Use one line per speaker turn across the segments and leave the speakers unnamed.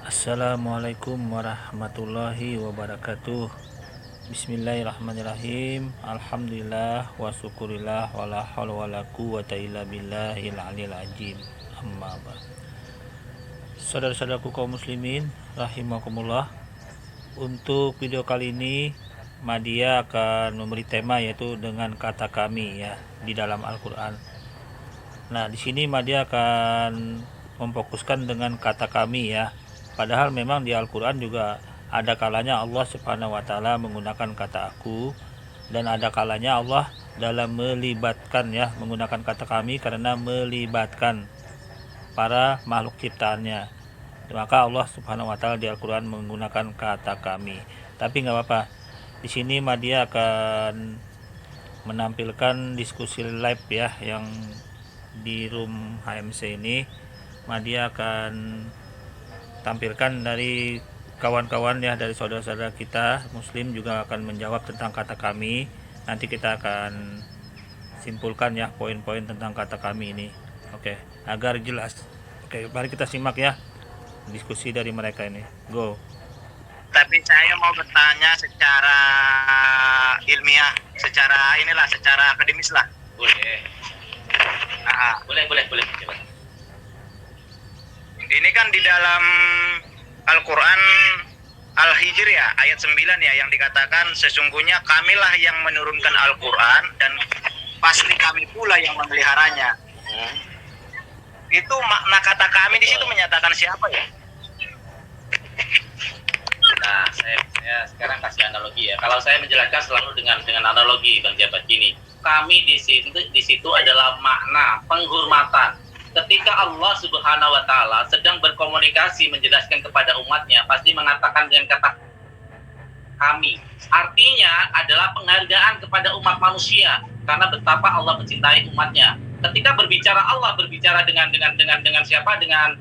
Assalamualaikum warahmatullahi wabarakatuh. Bismillahirrahmanirrahim. Alhamdulillah wa syukurillah wa la haula wa la quwwata illa billahil aliyil azim. Amma ba'd. Saudara-saudaraku kaum muslimin rahimakumullah. Untuk video kali ini Madia akan memberi tema yaitu dengan kata kami ya di dalam Al-Qur'an. Nah, di sini Madia akan memfokuskan dengan kata kami ya. Padahal memang di Al-Quran juga ada kalanya Allah Subhanahu wa Ta'ala menggunakan kata aku, dan ada kalanya Allah dalam melibatkan ya menggunakan kata kami karena melibatkan para makhluk ciptaannya. Maka Allah Subhanahu wa Ta'ala di Al-Quran menggunakan kata kami. Tapi nggak apa-apa. Di sini Madia akan menampilkan diskusi live ya yang di room HMC ini. Madia akan tampilkan dari kawan-kawan ya, dari saudara-saudara kita muslim juga akan menjawab tentang kata kami. Nanti kita akan simpulkan ya poin-poin tentang kata kami ini. Oke, agar jelas. Oke, mari kita simak ya diskusi dari mereka ini. Go.
Tapi saya mau bertanya secara ilmiah, secara akademis lah.
Boleh. Boleh. Coba.
Ini kan di dalam Al-Quran Al-Hijr ya, ayat 9 ya, yang dikatakan sesungguhnya kamilah yang menurunkan Al-Quran dan pasti kami pula yang memeliharanya. Itu makna kata kami di situ menyatakan siapa ya?
Nah, saya sekarang kasih analogi ya. Kalau saya menjelaskan selalu dengan analogi Bang Jabat gini. Kami di situ adalah makna penghormatan. Ketika Allah Subhanahu wa Ta'ala sedang berkomunikasi menjelaskan kepada umatnya, pasti mengatakan dengan kata kami. Artinya adalah penghargaan kepada umat manusia karena betapa Allah mencintai umatnya. Ketika berbicara Allah berbicara dengan siapa? Dengan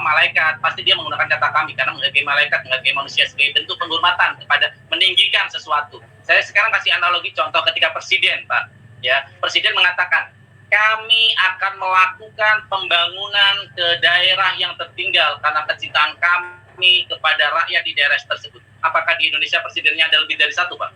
malaikat, pasti dia menggunakan kata kami karena menghargai malaikat, menghargai manusia sebagai bentuk penghormatan kepada meninggikan sesuatu. Saya sekarang kasih analogi contoh ketika presiden, Pak. Ya, presiden mengatakan kami akan melakukan pembangunan ke daerah yang tertinggal karena kecintaan kami kepada rakyat di daerah tersebut. Apakah di Indonesia presidennya ada lebih dari satu, Pak?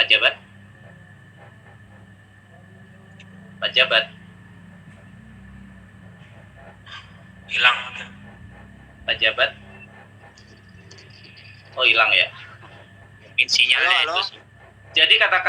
Pak Jabat? Pak Jabat?
Hilang.
Pak Jabat? Oh, hilang ya.
Sinyalnya itu.
Jadi kata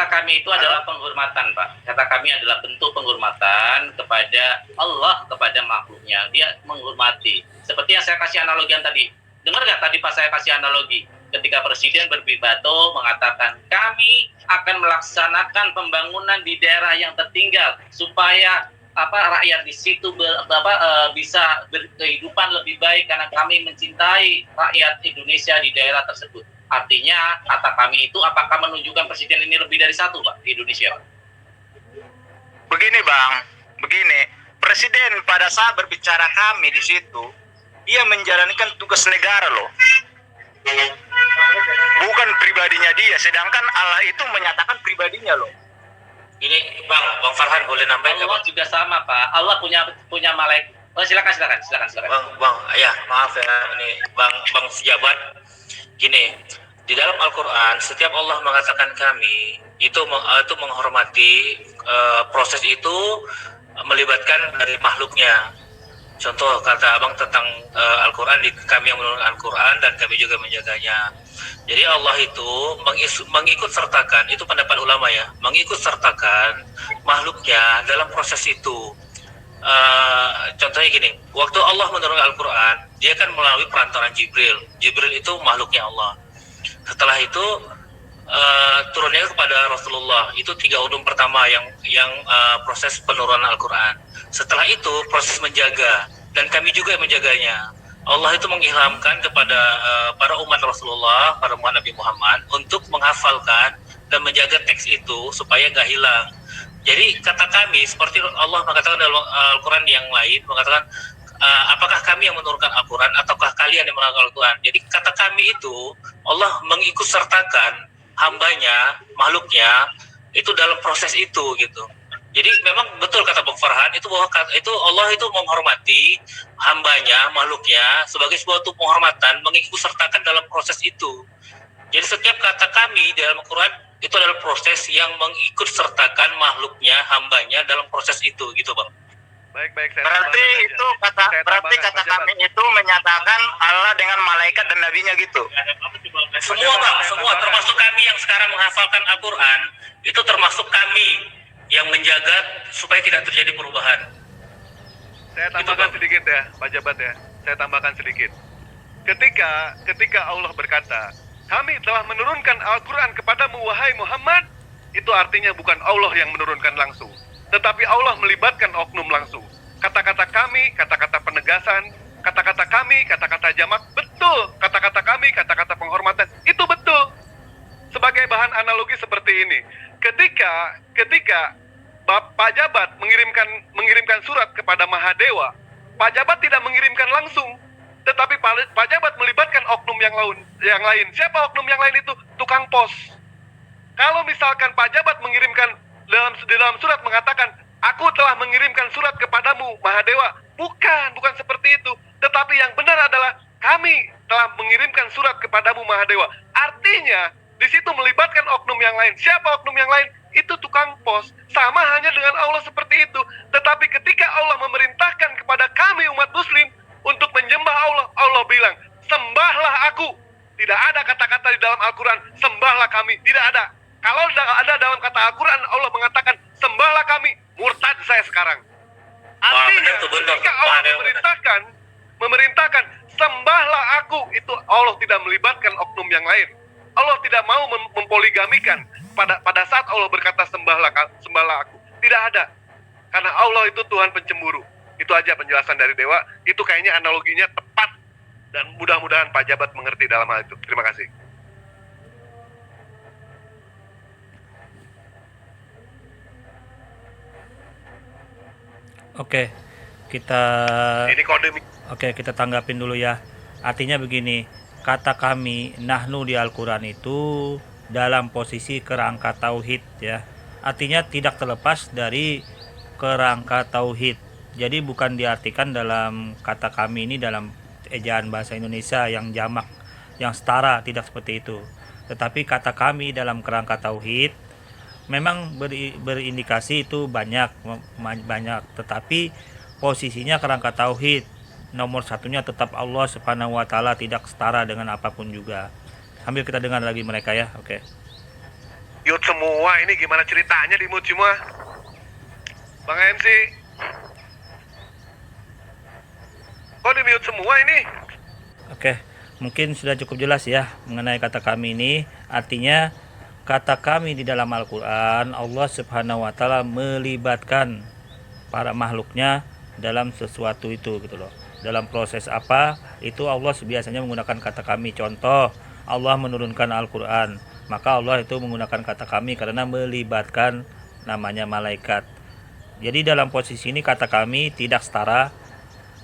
kami itu adalah penghormatan, Pak. Kata kami adalah bentuk penghormatan kepada Allah, kepada makhluknya. Dia menghormati. Seperti yang saya kasih analogi yang tadi. Dengar nggak tadi pas saya kasih analogi? Ketika presiden berpidato mengatakan kami akan melaksanakan pembangunan di daerah yang tertinggal supaya rakyat di situ bisa berkehidupan lebih baik karena kami mencintai rakyat Indonesia di daerah tersebut. Artinya kata kami itu apakah menunjukkan presiden ini lebih dari satu, Pak, di Indonesia, Pak?
Begini Bang, presiden pada saat berbicara kami di situ, dia menjalankan tugas negara loh, bukan pribadinya dia. Sedangkan Allah itu menyatakan pribadinya loh.
Ini Bang Farhan boleh nambahin? Allah juga sama, Pak. Allah punya malaikat. Oh, silakan.
Bang, ya maaf ya, ini Bang Sejabat. Gini, di dalam Al-Quran setiap Allah mengatakan kami itu menghormati proses itu melibatkan dari makhluknya. Contoh kata Abang tentang Al-Quran, kami yang menurunkan Al-Quran dan kami juga menjaganya. Jadi Allah itu mengikut sertakan, itu pendapat ulama ya, mengikut sertakan makhluknya dalam proses itu. Contohnya gini, waktu Allah menurunkan Al-Quran, dia kan melalui perantaraan Jibril. Jibril itu makhluknya Allah. Setelah itu turunnya kepada Rasulullah, itu 3 ulum pertama yang proses penurunan Al-Quran. Setelah itu proses menjaga, dan kami juga menjaganya. Allah itu mengilhamkan kepada para umat Rasulullah, para umat Nabi Muhammad untuk menghafalkan dan menjaga teks itu supaya nggak hilang. Jadi kata kami seperti Allah mengatakan dalam Al-Quran yang lain, mengatakan apakah kami yang menurunkan Al-Quran ataukah kalian yang menurunkan Al-Quran. Jadi kata kami itu Allah mengikut sertakan hambanya, makhluknya itu dalam proses itu gitu. Jadi memang betul kata Bung Farhan itu bahwa itu Allah itu menghormati hambanya, makhluknya sebagai suatu penghormatan, mengikutsertakan dalam proses itu. Jadi setiap kata kami dalam Al-Quran itu adalah proses yang mengikutsertakan makhluknya, hambanya dalam proses itu, gitu Bang.
Baik,
Berarti itu kata kami itu menyatakan Allah dengan malaikat dan nabinya gitu.
Semua Bang, semua termasuk kami yang sekarang menghafalkan Al-Quran itu termasuk kami yang menjaga supaya tidak terjadi perubahan.
Saya tambahkan sedikit ya, Pak Jabat ya. Saya tambahkan sedikit. Ketika Allah berkata, kami telah menurunkan Al-Quran kepadamu wahai Muhammad, itu artinya bukan Allah yang menurunkan langsung, tetapi Allah melibatkan oknum langsung. Kata-kata kami, kata-kata penegasan, kata-kata kami, kata-kata jamak, betul. Kata-kata kami, kata-kata penghormatan, itu betul. Sebagai bahan analogi seperti ini, ketika Pak Jabat mengirimkan surat kepada Mahadewa, Pak Jabat tidak mengirimkan langsung, tetapi Pak Jabat melibatkan oknum yang lain. Siapa oknum yang lain itu? Tukang pos. Kalau misalkan Pak Jabat mengirimkan dalam surat mengatakan, aku telah mengirimkan surat kepadamu Mahadewa, bukan seperti itu. Tetapi yang benar adalah kami telah mengirimkan surat kepadamu Mahadewa. Artinya di situ melibatkan oknum yang lain. Siapa oknum yang lain? Itu tukang pos. Sama hanya dengan Allah seperti itu. Tetapi ketika Allah memerintahkan kepada kami umat muslim untuk menyembah Allah, Allah bilang, sembahlah aku. Tidak ada kata-kata di dalam Al-Quran, sembahlah kami. Tidak ada. Kalau ada dalam kata Al-Quran, Allah mengatakan, sembahlah kami, murtad saya sekarang. Artinya, ketika Allah memerintahkan, sembahlah aku, itu Allah tidak melibatkan oknum yang lain. Allah tidak mau mempoligamikan pada saat Allah berkata sembahlah aku. Tidak ada. Karena Allah itu Tuhan pencemburu. Itu aja penjelasan dari Dewa. Itu kayaknya analoginya tepat. Dan mudah-mudahan Pak Jabat mengerti dalam hal itu. Terima kasih.
Oke, kita
Ini kode.
kita tanggapin dulu ya. Artinya begini, kata kami nahnu di Al-Quran itu dalam posisi kerangka tauhid ya. Artinya tidak terlepas dari kerangka tauhid. Jadi bukan diartikan dalam kata kami ini dalam ejaan bahasa Indonesia yang jamak, yang setara, tidak seperti itu. Tetapi kata kami dalam kerangka tauhid memang berindikasi itu banyak, tetapi posisinya kerangka tauhid. Nomor satunya tetap Allah Subhanahu wa Ta'ala, tidak setara dengan apapun juga. Sambil kita dengar lagi mereka ya. Oke.
Mute semua, ini gimana ceritanya di mute semua? Bang MC, kok di mute semua ini?
Oke, mungkin sudah cukup jelas ya mengenai kata kami ini. Artinya kata kami di dalam Al-Quran, Allah Subhanahu wa Ta'ala melibatkan para makhluknya dalam sesuatu itu gitu loh. Dalam proses apa itu Allah biasanya menggunakan kata kami. Contoh, Allah menurunkan Al-Quran, maka Allah itu menggunakan kata kami karena melibatkan namanya malaikat. Jadi dalam posisi ini kata kami tidak setara,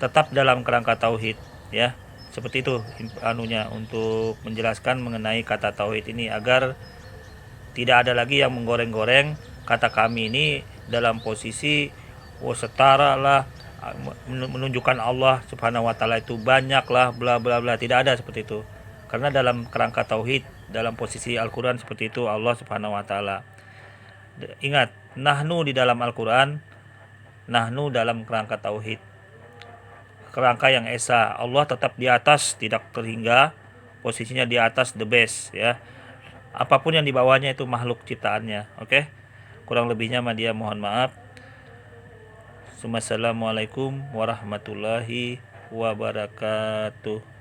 tetap dalam kerangka tauhid ya. Seperti itu anunya untuk menjelaskan mengenai kata tauhid ini agar tidak ada lagi yang menggoreng-goreng kata kami ini dalam posisi setara lah, menunjukkan Allah Subhanahu wa Ta'ala itu banyak lah, bla bla bla. Tidak ada seperti itu. Karena dalam kerangka tauhid, dalam posisi Al-Quran seperti itu Allah Subhanahu wa Ta'ala. Ingat, nahnu di dalam Al-Quran, nahnu dalam kerangka tauhid, kerangka yang esa. Allah tetap di atas, tidak terhingga, posisinya di atas, the best ya. Apapun yang di bawahnya itu makhluk ciptaannya. Oke? Kurang lebihnya Madia mohon maaf. Assalamualaikum warahmatullahi wabarakatuh.